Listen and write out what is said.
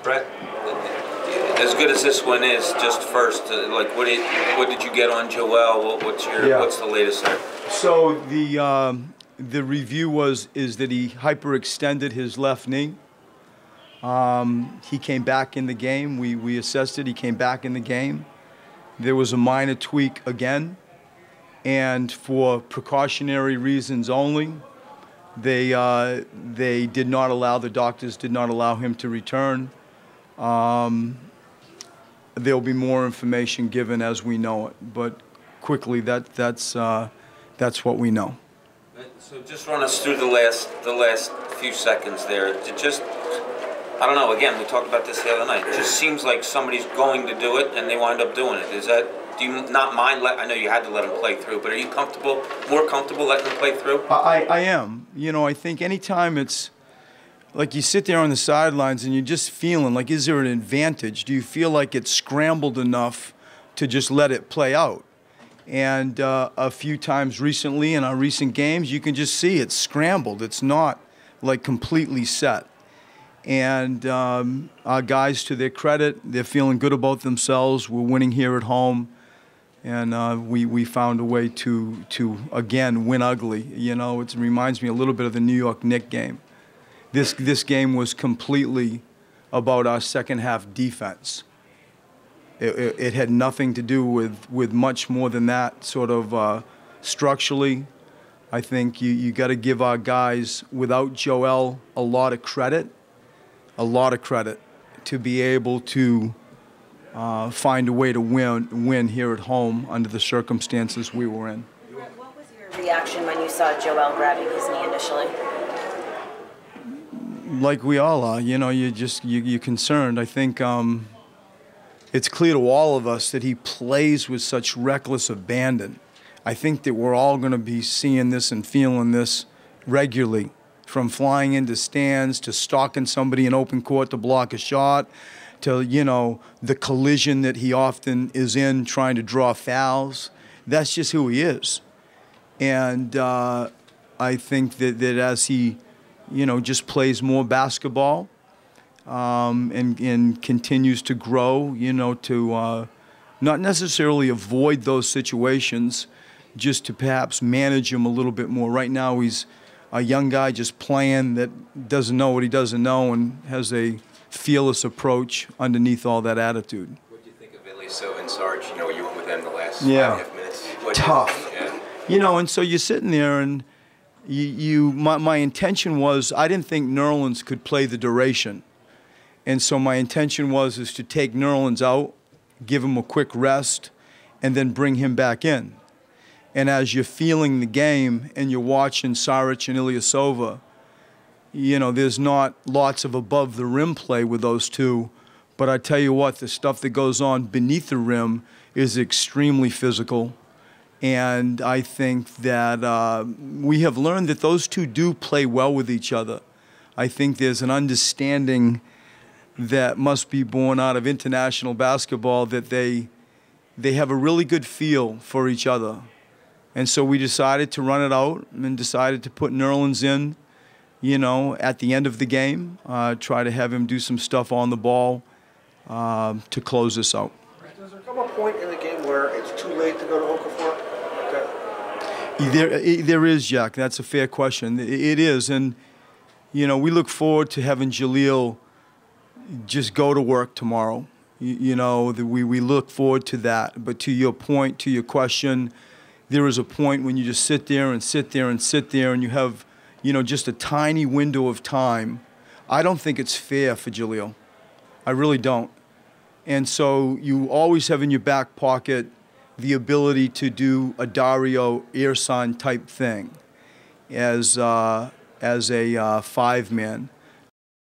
Brett, as good as this one is, just first, like what did you get on Joel? What's the latest there? So the review is that he hyperextended his left knee. He came back in the game. We assessed it. He came back in the game. There was a minor tweak again, and for precautionary reasons only, the doctors did not allow him to return. There'll be more information given as we know it, but quickly that's what we know. So just run us through the last few seconds there. I don't know, again, we talked about this the other night. It just seems like somebody's going to do it and they wind up doing it. Do you not mind, I know you had to let him play through, but are you more comfortable letting him play through? I am. I think anytime it's, like you sit there on the sidelines and you're just feeling like, is there an advantage? Do you feel like it's scrambled enough to just let it play out? And a few times recently in our recent games, you can just see it's scrambled. It's not like completely set. And our guys, to their credit, they're feeling good about themselves. We're winning here at home. And we found a way to again, win ugly. It reminds me a little bit of the New York Knicks game. This game was completely about our second half defense. It had nothing to do with much more than that. Sort of structurally, I think you got to give our guys, without Joel, a lot of credit to be able to find a way to win here at home under the circumstances we were in. What was your reaction when you saw Joel grabbing his knee initially? Like we all are, you're concerned. I think it's clear to all of us that he plays with such reckless abandon. I think that we're all going to be seeing this and feeling this regularly, from flying into stands to stalking somebody in open court to block a shot, to, the collision that he often is in trying to draw fouls. That's just who he is. And I think that as he, just plays more basketball and continues to grow, to not necessarily avoid those situations, just to perhaps manage them a little bit more. Right now he's a young guy just playing that doesn't know what he doesn't know and has a fearless approach underneath all that attitude. What do you think of Ilyasova and Sarge? You were with them the last 5.5 minutes. Tough. Yeah. And so you're sitting there and my intention was, I didn't think Nerlens could play the duration. And so my intention is to take Nerlens out, give him a quick rest, and then bring him back in. And as you're feeling the game and you're watching Saric and Ilyasova, there's not lots of above the rim play with those two. But I tell you what, the stuff that goes on beneath the rim is extremely physical. And I think that we have learned that those two do play well with each other. I think there's an understanding that must be born out of international basketball that they have a really good feel for each other. And so we decided to run it out and decided to put Nerlens in, at the end of the game, try to have him do some stuff on the ball to close this out. Does there come a point in the game where it's too late to go to Okafor? There is, Jack. That's a fair question. It is. And, we look forward to having Jaleel just go to work tomorrow. We look forward to that. But to your point, to your question, there is a point when you just sit there and sit there and sit there and you have, just a tiny window of time. I don't think it's fair for Jaleel. I really don't. And so you always have in your back pocket the ability to do a Dario Ersan type thing as a five-man.